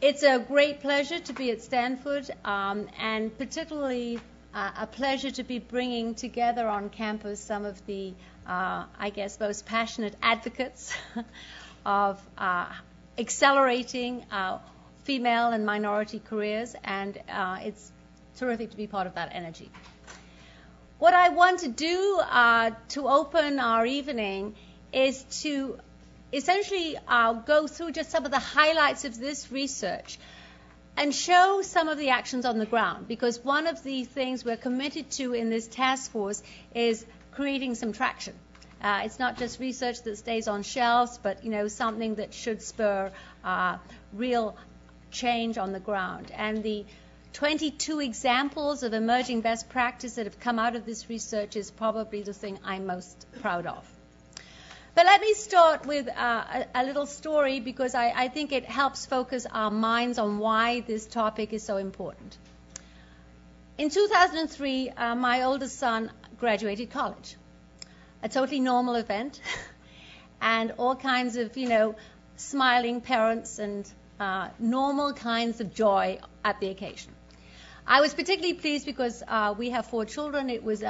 It's a great pleasure to be at Stanford, and particularly a pleasure to be bringing together on campus some of the, I guess, most passionate advocates of accelerating female and minority careers, and it's terrific to be part of that energy. What I want to do to open our evening is to essentially go through just some of the highlights of this research and show some of the actions on the ground, because one of the things we're committed to in this task force is creating some traction. It's not just research that stays on shelves, but something that should spur real change on the ground. And the 22 examples of emerging best practice that have come out of this research is probably the thing I'm most proud of. But let me start with a little story, because I think it helps focus our minds on why this topic is so important. In 2003, my oldest son graduated college. A totally normal event, and all kinds of, smiling parents and normal kinds of joy at the occasion. I was particularly pleased because we have 4 children. It was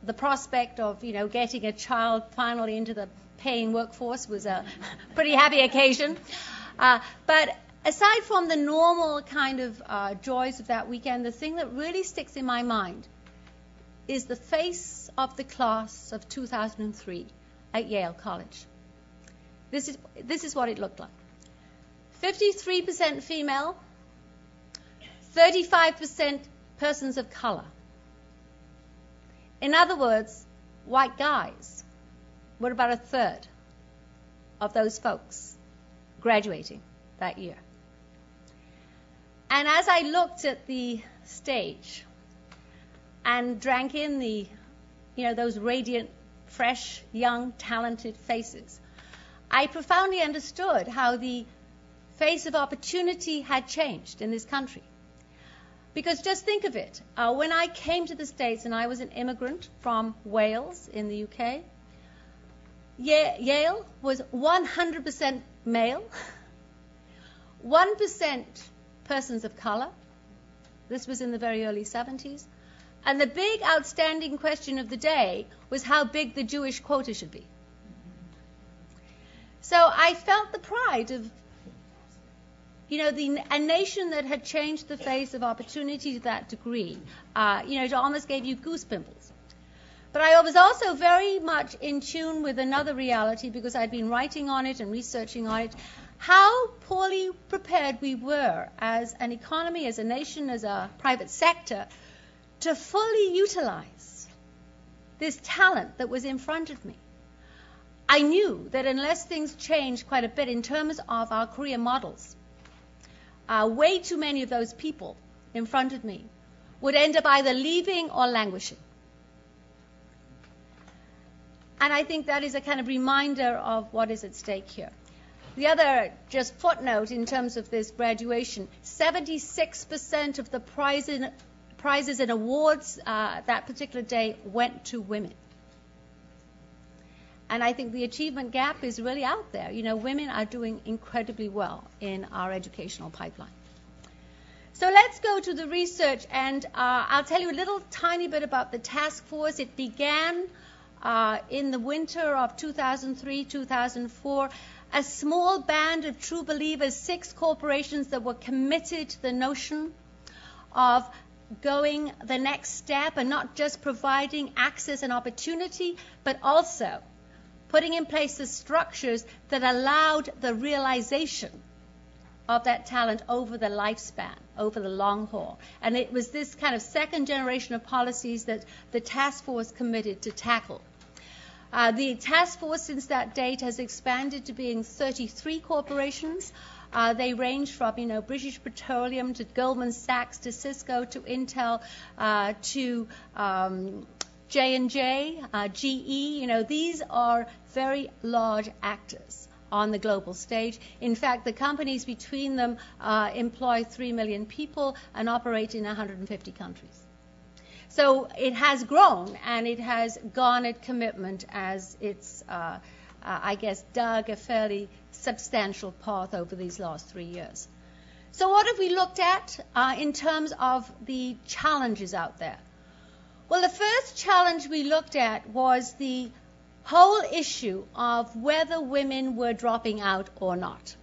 the prospect of, getting a child finally into the paying workforce was a pretty happy occasion. But aside from the normal kind of joys of that weekend, the thing that really sticks in my mind is the face of the class of 2003 at Yale College. This is what it looked like. 53% female, 35% persons of color. In other words, white guys were about a third of those folks graduating that year. And as I looked at the stage and drank in the, those radiant, fresh, young, talented faces, I profoundly understood how the face of opportunity had changed in this country. Because just think of it. When I came to the States, and I was an immigrant from Wales in the UK, Yale was 100% male, 1% persons of color. This was in the very early 70s. And the big outstanding question of the day was how big the Jewish quota should be. So I felt the pride of a nation that had changed the face of opportunity to that degree, it almost gave you goose pimples. But I was also very much in tune with another reality, because I'd been writing on it and researching on it, how poorly prepared we were as an economy, as a nation, as a private sector, to fully utilize this talent that was in front of me. I knew that unless things changed quite a bit in terms of our career models, way too many of those people in front of me would end up either leaving or languishing. And I think that is a kind of reminder of what is at stake here. The other just footnote in terms of this graduation, 76% of the prizes and awards that particular day went to women. And I think the achievement gap is really out there. Women are doing incredibly well in our educational pipeline. So let's go to the research, and I'll tell you a little tiny bit about the task force. It began in the winter of 2003, 2004. A small band of true believers, 6 corporations that were committed to the notion of going the next step and not just providing access and opportunity, but also putting in place the structures that allowed the realization of that talent over the lifespan, over the long haul. And it was this kind of second generation of policies that the task force committed to tackle. The task force since that date has expanded to being 33 corporations. They range from, British Petroleum to Goldman Sachs to Cisco to Intel to J&J, GE. These are very large actors on the global stage. In fact, the companies between them employ 3 million people and operate in 150 countries. So it has grown, and it has garnered commitment as it's, dug a fairly substantial path over these last 3 years. So what have we looked at in terms of the challenges out there? Well, the first challenge we looked at was the whole issue of whether women were dropping out or not.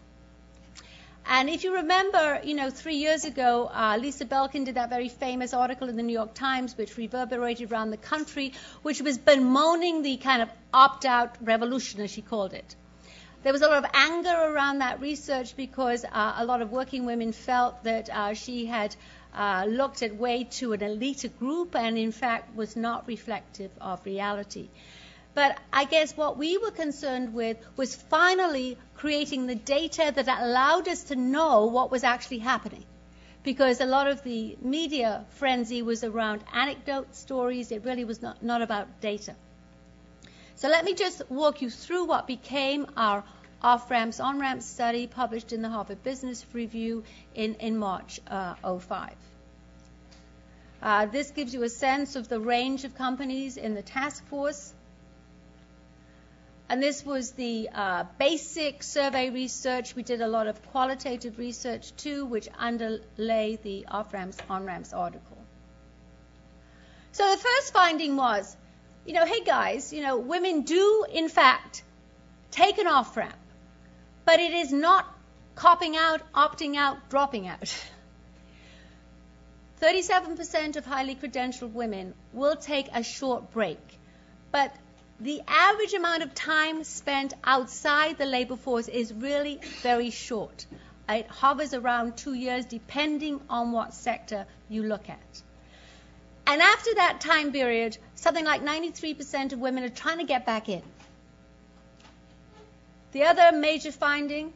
And if you remember, 3 years ago, Lisa Belkin did that very famous article in the New York Times, which reverberated around the country, which was bemoaning the kind of opt-out revolution, as she called it. There was a lot of anger around that research because a lot of working women felt that she had looked at way to an elite group and, in fact, was not reflective of reality. But I guess what we were concerned with was finally creating the data that allowed us to know what was actually happening. Because a lot of the media frenzy was around anecdote stories. It really was not about data. So let me just walk you through what became our off-ramps, on-ramps study published in the Harvard Business Review in March 2005. This gives you a sense of the range of companies in the task force. And this was the basic survey research. We did a lot of qualitative research too, which underlay the off-ramps, on-ramps article. So the first finding was, hey guys, women do in fact take an off-ramp, but it is not copping out, opting out, dropping out. 37% of highly credentialed women will take a short break, but the average amount of time spent outside the labor force is really very short. It hovers around 2 years, depending on what sector you look at. And after that time period, something like 93% of women are trying to get back in. The other major finding,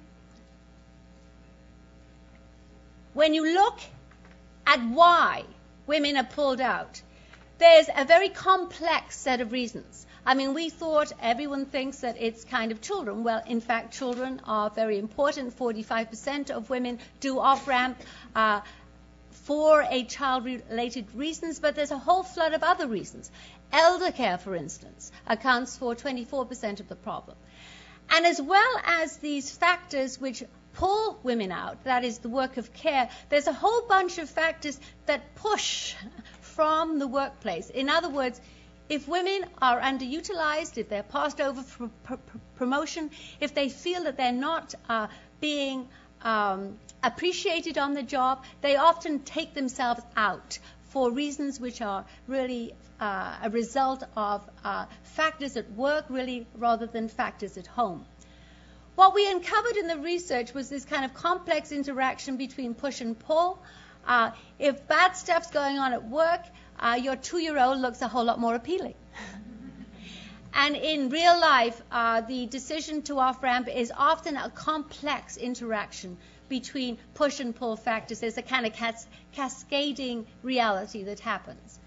when you look at why women are pulled out, there's a very complex set of reasons. I mean, we thought everyone thinks that it's kind of children. Well, in fact, children are very important. 45% of women do off-ramp for a child-related reasons, but there's a whole flood of other reasons. Elder care, for instance, accounts for 24% of the problem. And as well as these factors which pull women out, that is the work of care, there's a whole bunch of factors that push from the workplace. In other words, if women are underutilized, if they're passed over for promotion, if they feel that they're not being appreciated on the job, they often take themselves out for reasons which are really a result of factors at work, really, rather than factors at home. What we uncovered in the research was this kind of complex interaction between push and pull. If bad stuff's going on at work, your 2-year-old looks a whole lot more appealing. And in real life, the decision to off-ramp is often a complex interaction between push and pull factors. There's a kind of cascading reality that happens.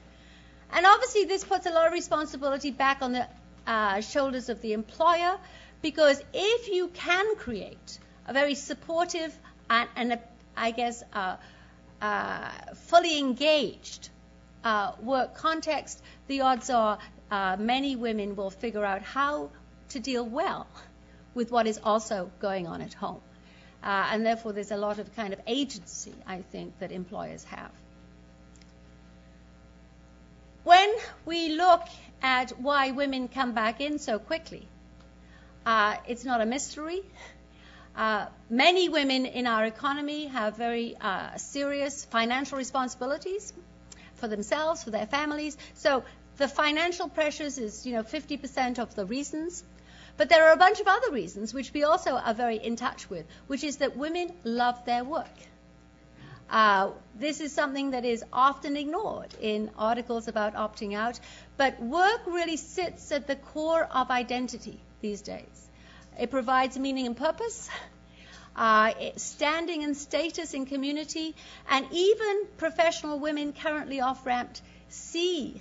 And obviously this puts a lot of responsibility back on the shoulders of the employer, because if you can create a very supportive and I guess, fully engaged work context, the odds are many women will figure out how to deal well with what is also going on at home. And therefore, there's a lot of kind of agency, I think, that employers have. When we look at why women come back in so quickly, it's not a mystery. Many women in our economy have very serious financial responsibilities for themselves, for their families. So the financial pressures is, 50% of the reasons. But there are a bunch of other reasons which we also are very in touch with, which is that women love their work. This is something that is often ignored in articles about opting out, but work really sits at the core of identity these days. It provides meaning and purpose, standing and status in community, and even professional women currently off-ramped see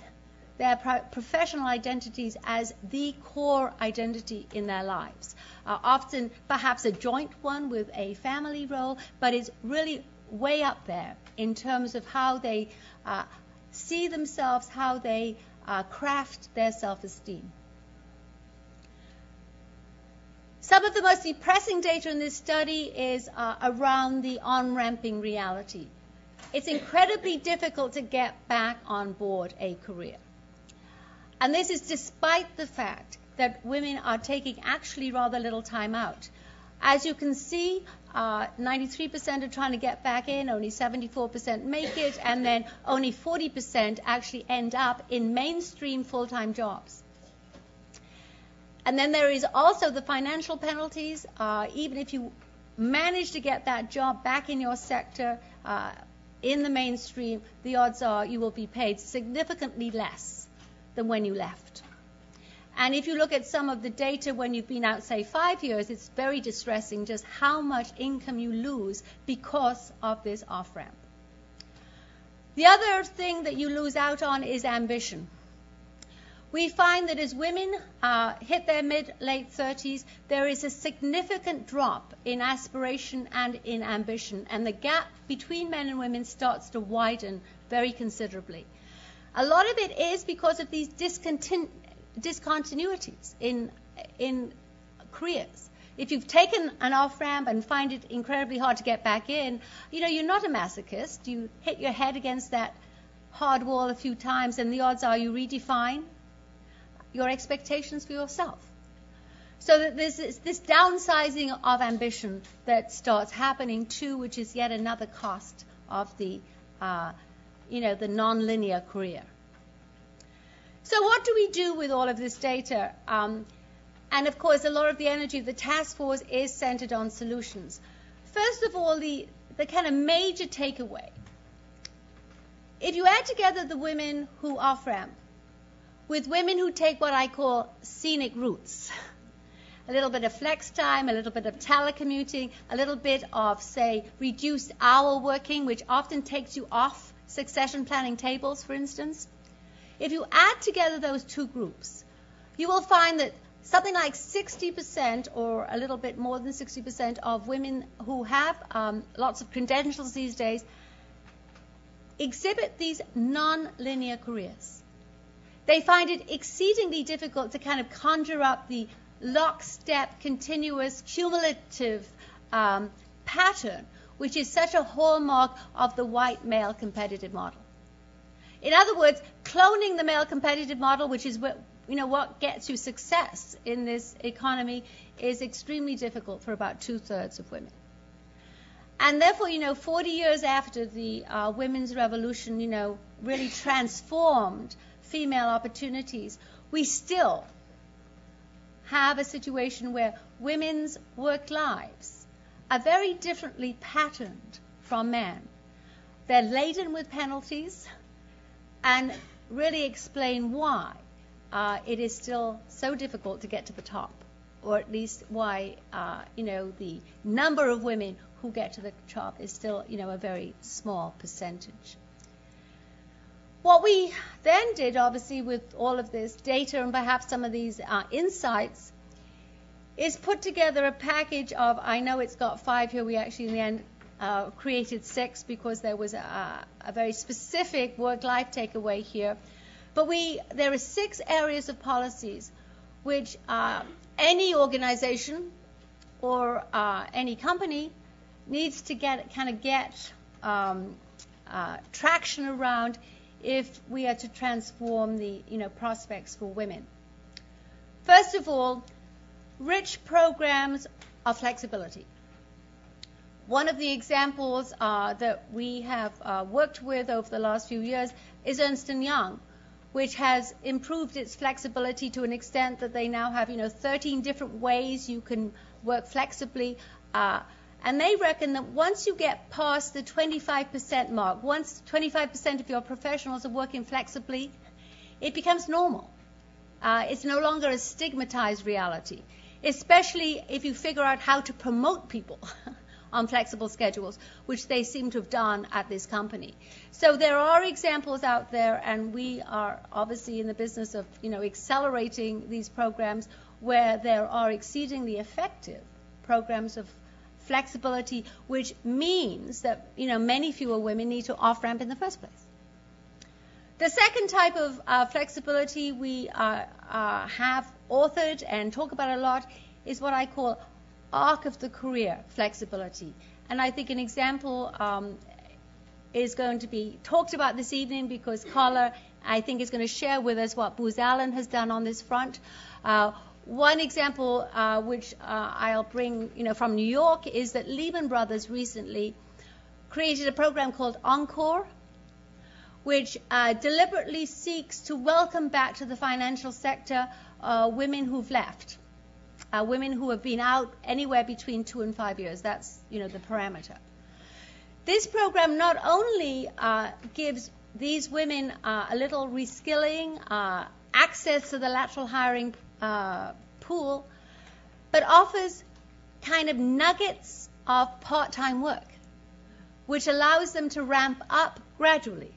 their professional identities as the core identity in their lives. Often perhaps a joint one with a family role, but it's really way up there in terms of how they see themselves, how they craft their self-esteem. Some of the most depressing data in this study is around the on-ramping reality. It's incredibly difficult to get back on board a career. And this is despite the fact that women are taking actually rather little time out. As you can see, 93% are trying to get back in, only 74% make it, and then only 40% actually end up in mainstream full-time jobs. And then there is also the financial penalties. Even if you manage to get that job back in your sector, in the mainstream, the odds are you will be paid significantly less than when you left. And if you look at some of the data when you've been out, say, 5 years, it's very distressing just how much income you lose because of this off-ramp. The other thing that you lose out on is ambition. We find that as women hit their mid-late 30s, there is a significant drop in aspiration and in ambition, and the gap between men and women starts to widen very considerably. A lot of it is because of these discontinuities in careers. If you've taken an off-ramp and find it incredibly hard to get back in, you're not a masochist. You hit your head against that hard wall a few times, and the odds are you redefine your expectations for yourself. So that there's this downsizing of ambition that starts happening too, which is yet another cost of the non-linear career. So what do we do with all of this data? And of course, a lot of the energy of the task force is centered on solutions. First of all, the kind of major takeaway. If you add together the women who off-ramp with women who take what I call scenic routes, a little bit of flex time, a little bit of telecommuting, a little bit of, say, reduced hour working, which often takes you off succession planning tables, for instance. If you add together those two groups, you will find that something like 60% or a little bit more than 60% of women who have lots of credentials these days exhibit these non-linear careers. They find it exceedingly difficult to kind of conjure up the lockstep, continuous, cumulative pattern, which is such a hallmark of the white male competitive model. In other words, cloning the male competitive model, which is what gets you success in this economy, is extremely difficult for about 2/3 of women. And therefore, 40 years after the women's revolution, really transformed female opportunities, we still have a situation where women's work lives are very differently patterned from men. They're laden with penalties and really explain why it is still so difficult to get to the top, or at least why the number of women who get to the top is still a very small percentage. What we then did, obviously, with all of this data and perhaps some of these insights, is put together a package of, I know it's got 5 here, we actually in the end created 6 because there was a very specific work-life takeaway here. But there are 6 areas of policies which any organization or any company needs to get traction around if we are to transform the prospects for women. First of all, rich programs of flexibility. One of the examples that we have worked with over the last few years is Ernst & Young, which has improved its flexibility to an extent that they now have 13 different ways you can work flexibly. And they reckon that once you get past the 25% mark, once 25% of your professionals are working flexibly, it becomes normal. It's no longer a stigmatized reality, especially if you figure out how to promote people on flexible schedules, which they seem to have done at this company. So there are examples out there, and we are obviously in the business of accelerating these programs where there are exceedingly effective programs of flexibility, which means that many fewer women need to off-ramp in the first place. The second type of flexibility we have authored and talk about a lot is what I call arc of the career flexibility. And I think an example is going to be talked about this evening because Carla, I think, is going to share with us what Booz Allen has done on this front. One example which I'll bring from New York is that Lehman Brothers recently created a program called Encore, which deliberately seeks to welcome back to the financial sector women who've left, women who have been out anywhere between 2 and 5 years. That's the parameter. This program not only gives these women a little reskilling, access to the lateral hiring pool, but offers kind of nuggets of part-time work, which allows them to ramp up gradually.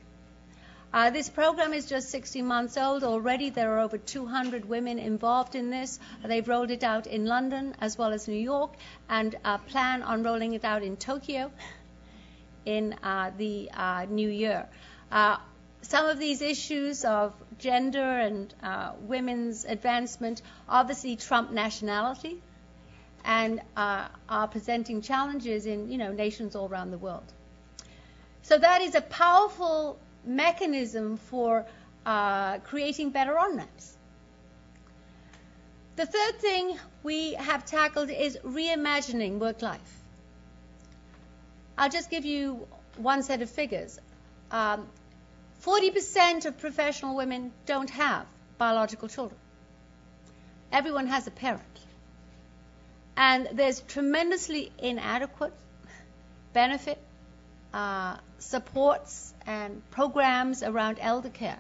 This program is just 16 months old. Already there are over 200 women involved in this. They've rolled it out in London as well as New York, and plan on rolling it out in Tokyo in the new year. Some of these issues of gender and women's advancement obviously trump nationality and are presenting challenges in nations all around the world. So that is a powerful mechanism for creating better on-ramps. The third thing we have tackled is reimagining work life. I'll just give you one set of figures. 40% of professional women don't have biological children. Everyone has a parent. And there's tremendously inadequate benefit, supports, and programs around elder care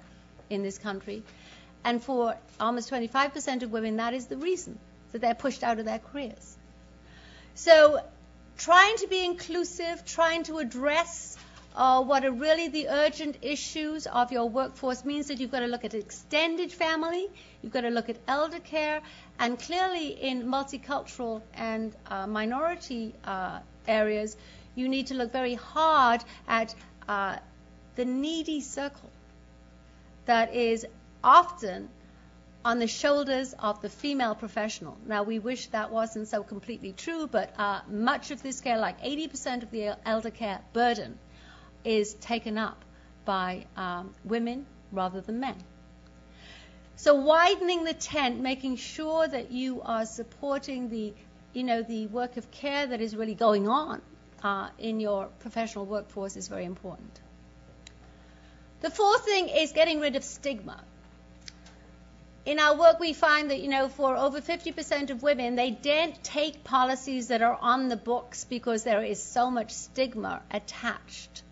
in this country. And for almost 25% of women, that is the reason that they're pushed out of their careers. So trying to be inclusive, trying to address what are really the urgent issues of your workforce means that you've got to look at extended family, you've got to look at elder care, and clearly in multicultural and minority areas, you need to look very hard at the needy circle that is often on the shoulders of the female professional. Now, we wish that wasn't so completely true, but much of this care, like 80% of the elder care burden, is taken up by women rather than men. So widening the tent, making sure that you are supporting the work of care that is really going on in your professional workforce is very important. The fourth thing is getting rid of stigma. In our work, we find that, for over 50% of women, they don't take policies that are on the books because there is so much stigma attached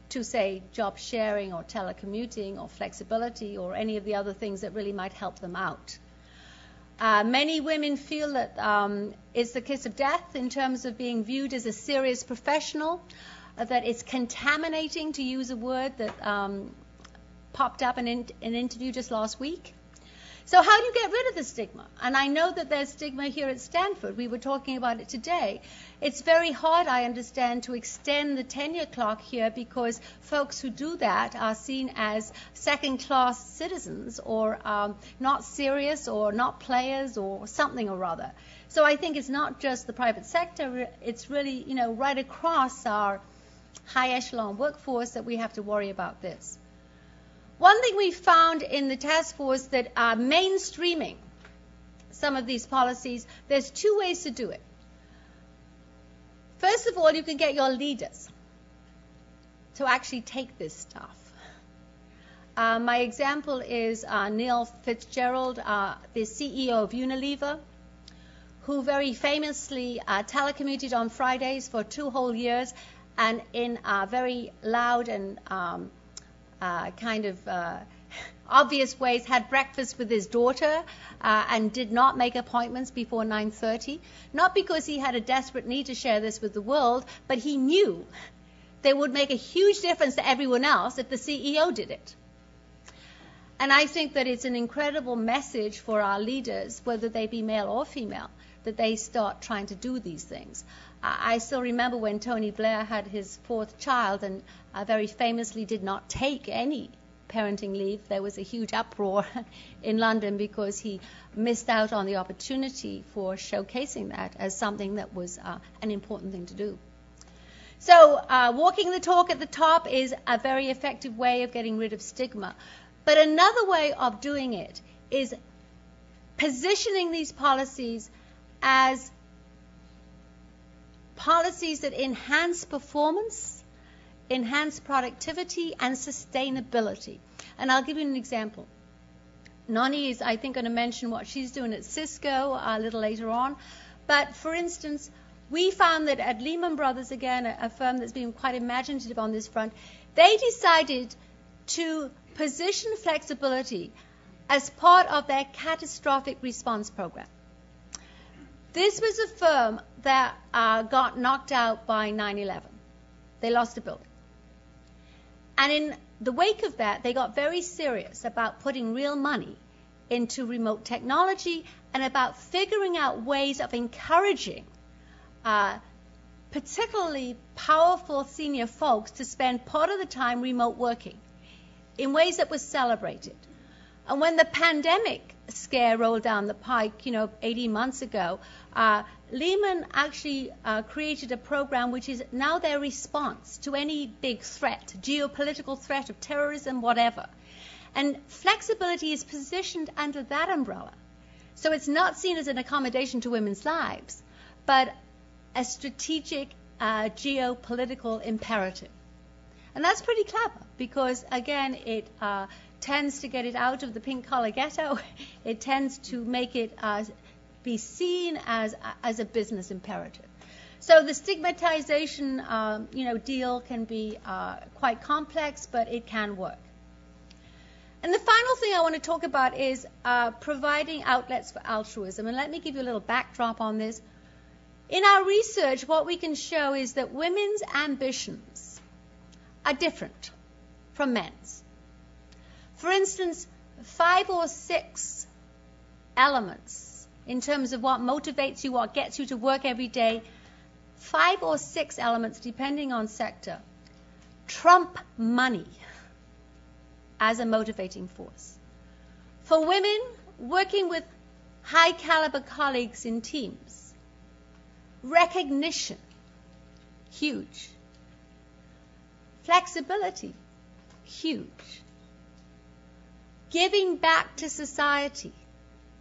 to, say, job sharing or telecommuting or flexibility or any of the other things that really might help them out. Many women feel that it's the kiss of death in terms of being viewed as a serious professional, that it's contaminating, to use a word that popped up in an interview just last week. So how do you get rid of the stigma? And I know that there's stigma here at Stanford. We were talking about it today. It's very hard, I understand, to extend the tenure clock here because folks who do that are seen as second-class citizens or not serious or not players or something or other. So I think it's not just the private sector. It's really, right across our high echelon workforce that we have to worry about this. One thing we found in the task force that mainstreaming some of these policies, there's two ways to do it. First of all, you can get your leaders to actually take this stuff. My example is Neil Fitzgerald, the CEO of Unilever, who very famously telecommuted on Fridays for 2 whole years and in very loud and obvious ways had breakfast with his daughter and did not make appointments before 9:30, not because he had a desperate need to share this with the world, but he knew they would make a huge difference to everyone else if the CEO did it. And I think that it's an incredible message for our leaders, whether they be male or female, that they start trying to do these things. I still remember when Tony Blair had his 4th child and very famously did not take any parenting leave. There was a huge uproar in London because he missed out on the opportunity for showcasing that as something that was an important thing to do. So walking the talk at the top is a very effective way of getting rid of stigma. But another way of doing it is positioning these policies as policies that enhance performance, enhance productivity, and sustainability. And I'll give you an example. Nani is, I think, going to mention what she's doing at Cisco a little later on. But, for instance, we found that at Lehman Brothers, again, a firm that's been quite imaginative on this front, they decided to position flexibility as part of their catastrophic response program. This was a firm that got knocked out by 9/11. They lost a building. And in the wake of that, they got very serious about putting real money into remote technology and about figuring out ways of encouraging particularly powerful senior folks to spend part of the time remote working in ways that was celebrated. And when the pandemic scare rolled down the pike, 18 months ago, Lehman actually created a program which is now their response to any big threat, geopolitical threat of terrorism, whatever. And flexibility is positioned under that umbrella. So it's not seen as an accommodation to women's lives, but a strategic geopolitical imperative. And that's pretty clever because, again, it tends to get it out of the pink-collar ghetto. It tends to make it be seen as a business imperative. So the stigmatization, deal can be quite complex, but it can work. And the final thing I want to talk about is providing outlets for altruism. And let me give you a little backdrop on this. In our research, what we can show is that women's ambitions are different from men's. For instance, 5 or 6 elements in terms of what motivates you, what gets you to work every day, 5 or 6 elements, depending on sector, trump money as a motivating force. For women, working with high-caliber colleagues in teams, recognition, huge. Flexibility, huge. Giving back to society,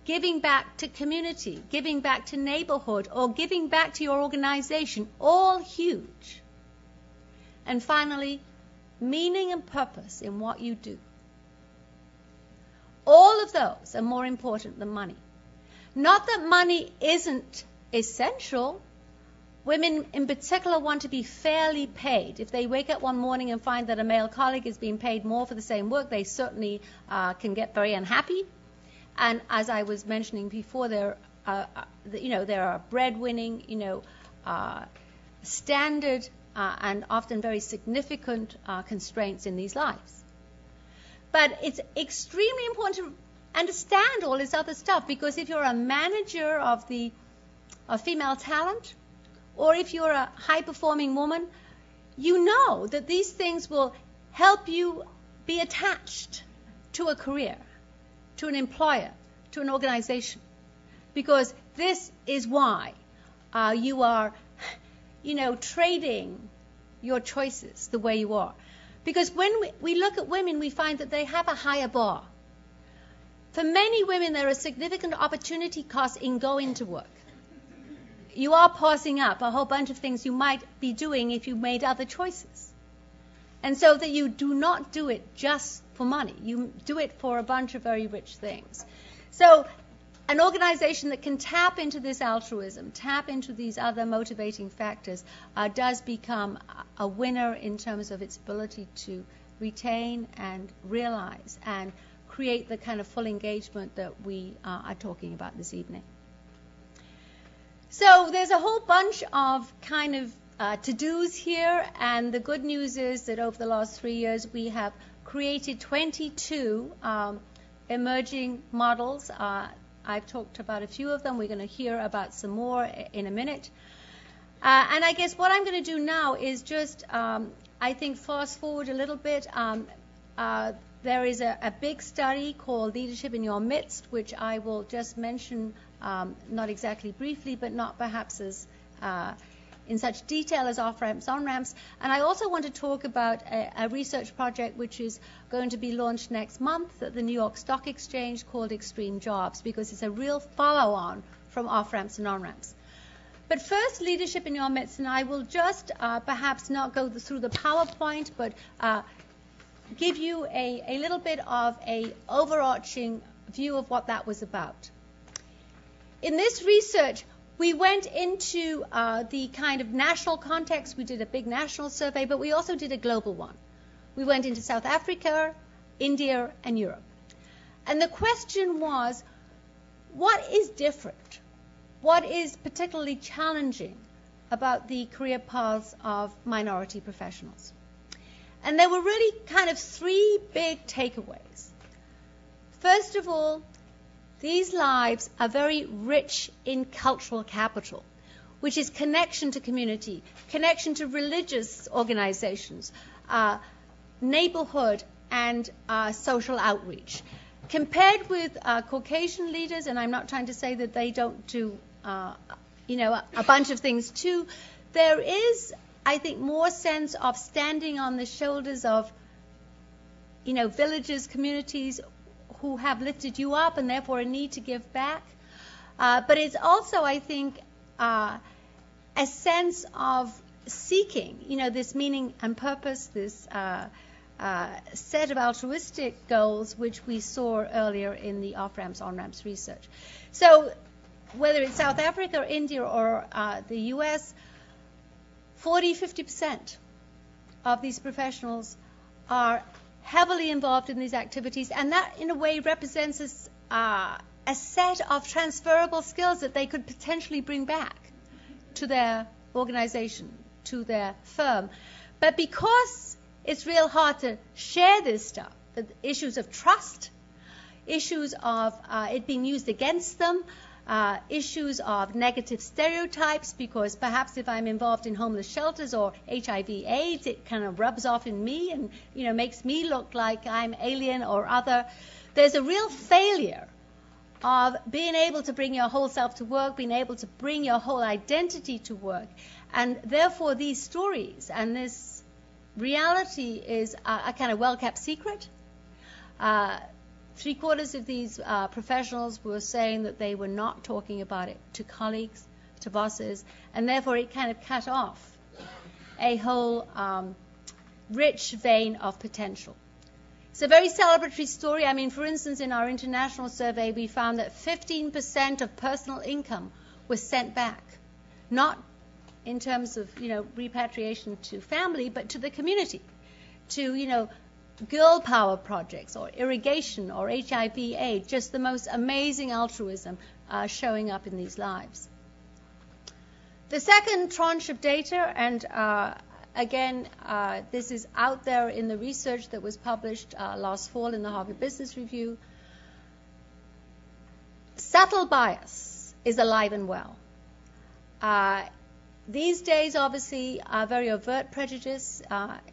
giving back to community, giving back to neighborhood, or giving back to your organization, all huge. And finally, meaning and purpose in what you do. All of those are more important than money. Not that money isn't essential. Women in particular want to be fairly paid. If they wake up one morning and find that a male colleague is being paid more for the same work, they certainly can get very unhappy. And as I was mentioning before, there are breadwinning, standard and often very significant constraints in these lives. But it's extremely important to understand all this other stuff, because if you're a manager of female talent, or if you're a high-performing woman, you know that these things will help you be attached to a career, to an employer, to an organization. Because this is why you are, trading your choices the way you are. Because when we look at women, we find that they have a higher bar. For many women, there are significant opportunity costs in going to work. You are passing up a whole bunch of things you might be doing if you made other choices. And so that you do not do it just for money. You do it for a bunch of very rich things. So an organization that can tap into this altruism, tap into these other motivating factors, does become a winner in terms of its ability to retain and realize and create the kind of full engagement that we are talking about this evening. So there's a whole bunch of kind of to-dos here, and the good news is that over the last 3 years we have created 22 emerging models. I've talked about a few of them. We're going to hear about some more in a minute. And I guess what I'm going to do now is just, fast forward a little bit. There is a big study called Leadership in Your Midst, which I will just mention, not exactly briefly, but not perhaps as in such detail as off-ramps, on-ramps. And I also want to talk about a research project which is going to be launched next month at the New York Stock Exchange called Extreme Jobs, because it's a real follow-on from off-ramps and on-ramps. But first, leadership in your midst, and I will just perhaps not go through the PowerPoint, but give you a little bit of a overarching view of what that was about. In this research, we went into the kind of national context. We did a big national survey, but we also did a global one. We went into South Africa, India, and Europe. And the question was, what is different? What is particularly challenging about the career paths of minority professionals? And there were really kind of three big takeaways. First of all, these lives are very rich in cultural capital, which is connection to community, connection to religious organizations, neighborhood, and social outreach. Compared with Caucasian leaders, and I'm not trying to say that they don't do, a bunch of things too, there is, I think, more sense of standing on the shoulders of, villages, communities who have lifted you up and therefore a need to give back. But it's also, I think, a sense of seeking, this meaning and purpose, this set of altruistic goals which we saw earlier in the off-ramps, on-ramps research. So whether it's South Africa or India or the US, 40-50% of these professionals are heavily involved in these activities, and that in a way represents a set of transferable skills that they could potentially bring back to their organization, to their firm. But because it's real hard to share this stuff, the issues of trust, issues of it being used against them, issues of negative stereotypes, because perhaps if I'm involved in homeless shelters or HIV/AIDS, it kind of rubs off in me and makes me look like I'm alien or other. There's a real failure of being able to bring your whole self to work, being able to bring your whole identity to work, and therefore these stories and this reality is a kind of well-kept secret. 3/4 of these professionals were saying that they were not talking about it to colleagues, to bosses, and therefore it kind of cut off a whole rich vein of potential. It's a very celebratory story. I mean, for instance, in our international survey, we found that 15% of personal income was sent back, not in terms of, repatriation to family, but to the community, to, girl power projects or irrigation or HIV/AIDS, just the most amazing altruism showing up in these lives. The second tranche of data, and again, this is out there in the research that was published last fall in the Harvard Business Review. Subtle bias is alive and well. These days, obviously, very overt prejudice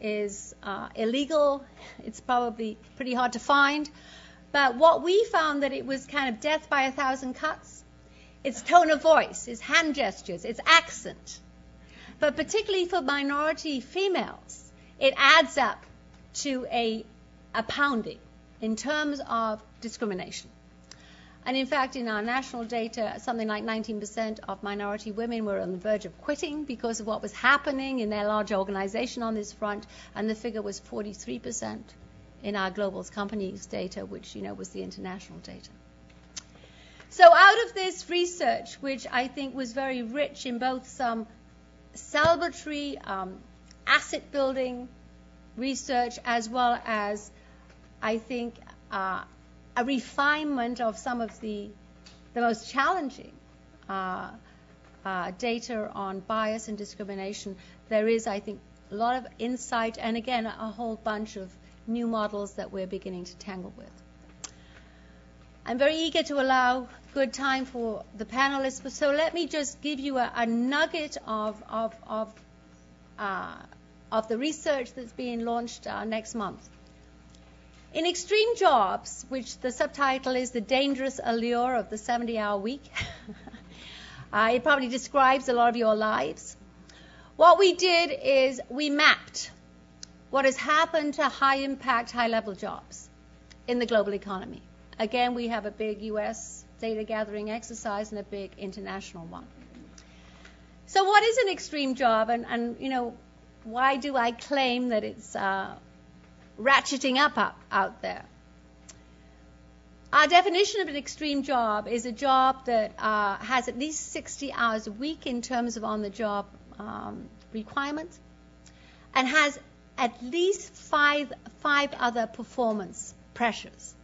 is illegal. It's probably pretty hard to find. But what we found that it was kind of death by 1,000 cuts. It's tone of voice, it's hand gestures, it's accent. But particularly for minority females, it adds up to a pounding in terms of discrimination. And in fact, in our national data, something like 19% of minority women were on the verge of quitting because of what was happening in their large organization on this front, and the figure was 43% in our global companies data, which, was the international data. So out of this research, which I think was very rich in both some celebratory asset-building research as well as, I think, a refinement of some of the most challenging data on bias and discrimination, there is, I think, a lot of insight and, again, a whole bunch of new models that we're beginning to tangle with. I'm very eager to allow good time for the panelists, so let me just give you a nugget of the research that's being launched next month. In Extreme Jobs, which the subtitle is The Dangerous Allure of the 70-Hour Week, it probably describes a lot of your lives. What we did is we mapped what has happened to high-impact, high-level jobs in the global economy. Again, we have a big U.S. data-gathering exercise and a big international one. So what is an extreme job, and you know, why do I claim that it's ratcheting up out there? Our definition of an extreme job is a job that has at least 60 hours a week in terms of on-the-job requirements, and has at least five other performance pressures,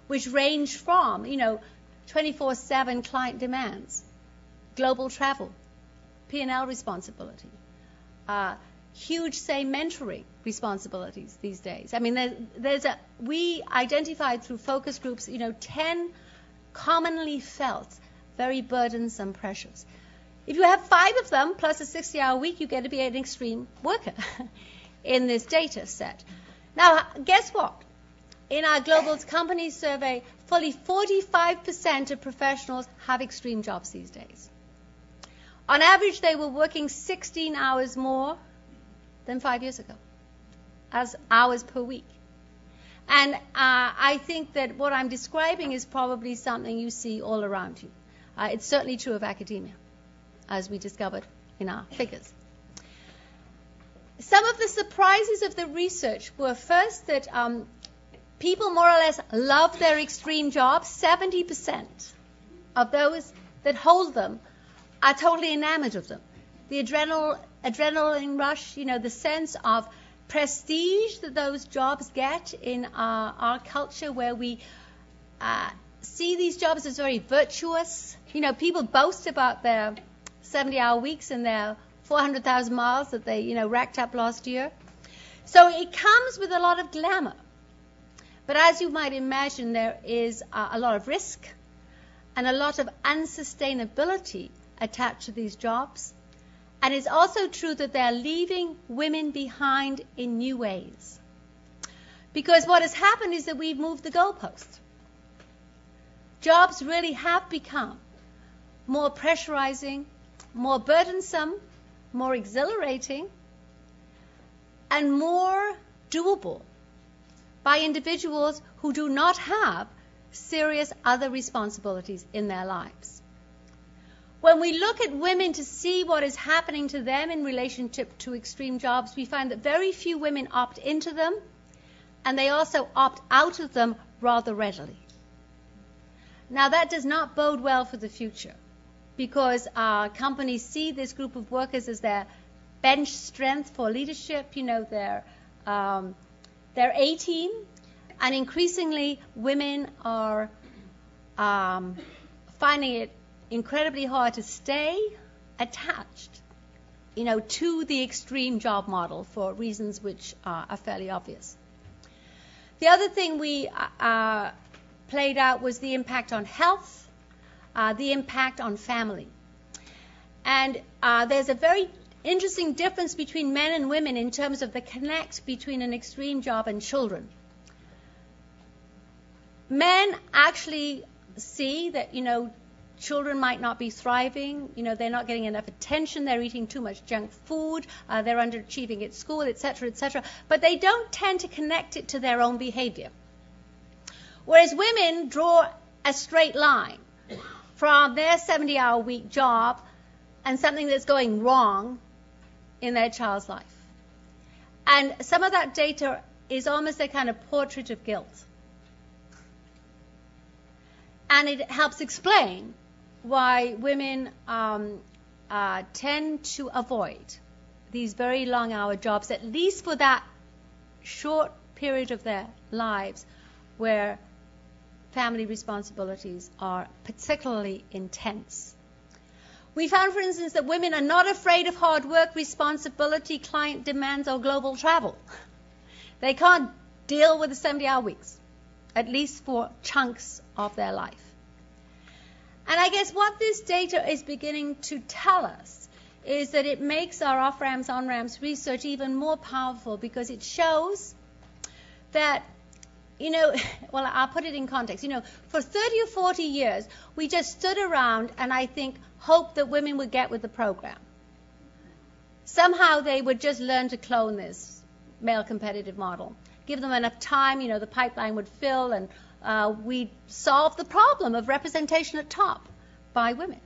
which range from, you know, 24/7 client demands, global travel, P&L responsibility, huge, say, mentoring responsibilities these days. I mean, we identified through focus groups, you know, 10 commonly felt very burdensome pressures. If you have 5 of them plus a 60-hour week, you get to be an extreme worker in this data set. Now, guess what? In our global company survey, fully 45% of professionals have extreme jobs these days. On average, they were working 16 hours more than 5 years ago, as hours per week. And I think that what I'm describing is probably something you see all around you. It's certainly true of academia, as we discovered in our figures. Some of the surprises of the research were first that people more or less love their extreme jobs. 70% of those that hold them are totally enamored of them. The adrenaline rush, you know, the sense of prestige that those jobs get in our culture, where we see these jobs as very virtuous. You know, people boast about their 70-hour weeks and their 400,000 miles that they, you know, racked up last year. So it comes with a lot of glamour. But as you might imagine, there is a lot of risk and a lot of unsustainability attached to these jobs. And it's also true that they're leaving women behind in new ways. Because what has happened is that we've moved the goalpost. Jobs really have become more pressurizing, more burdensome, more exhilarating, and more doable by individuals who do not have serious other responsibilities in their lives. When we look at women to see what is happening to them in relationship to extreme jobs, we find that very few women opt into them, and they also opt out of them rather readily. Now, that does not bode well for the future, because companies see this group of workers as their bench strength for leadership, you know, their A-team, and increasingly women are finding it incredibly hard to stay attached, you know, to the extreme job model for reasons which are fairly obvious. The other thing we played out was the impact on health, the impact on family. And there's a very interesting difference between men and women in terms of the connect between an extreme job and children. Men actually see that, you know, children might not be thriving, you know, they're not getting enough attention, they're eating too much junk food, they're underachieving at school, etc., but they don't tend to connect it to their own behavior. Whereas women draw a straight line from their 70-hour week job and something that's going wrong in their child's life. And some of that data is almost a kind of portrait of guilt. And it helps explain why women tend to avoid these very long-hour jobs, at least for that short period of their lives where family responsibilities are particularly intense. We found, for instance, that women are not afraid of hard work, responsibility, client demands, or global travel. They can't deal with the 70-hour weeks, at least for chunks of their life. And I guess what this data is beginning to tell us is that it makes our off-ramps, on-ramps research even more powerful, because it shows that well, I'll put it in context. For 30 or 40 years, we just stood around and I think hoped that women would get with the program. Somehow they would just learn to clone this male competitive model. Give them enough time, the pipeline would fill, and we'd solve the problem of representation at top by women.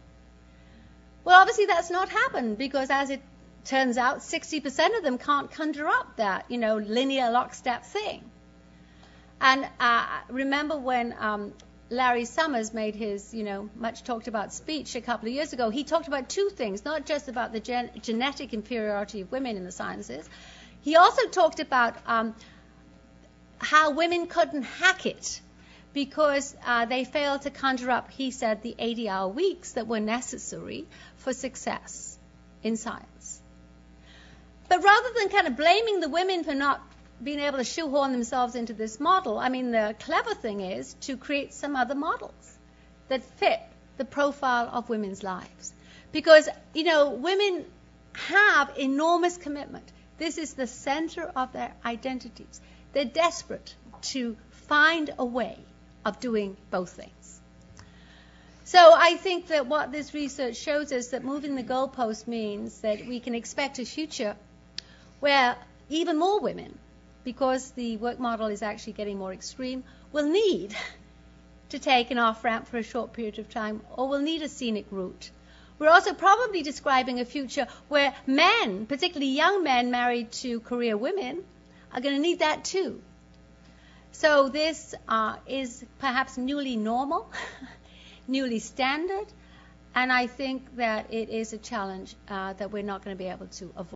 Well, obviously that's not happened, because as it turns out, 60% of them can't conjure up that, linear lockstep thing. And remember when Larry Summers made his, much talked about speech a couple of years ago, he talked about two things, not just about the genetic inferiority of women in the sciences. He also talked about how women couldn't hack it because they failed to conjure up, he said, the 80-hour weeks that were necessary for success in science. But rather than kind of blaming the women for not being able to shoehorn themselves into this model, the clever thing is to create some other models that fit the profile of women's lives. Because, women have enormous commitment. This is the center of their identities. They're desperate to find a way of doing both things. So I think that what this research shows us, that moving the goalpost means that we can expect a future where even more women, because the work model is actually getting more extreme, will need to take an off-ramp for a short period of time, or will need a scenic route. We're also probably describing a future where men, particularly young men married to career women, are going to need that too. So this is perhaps newly normal, newly standard, and I think that it is a challenge that we're not going to be able to avoid.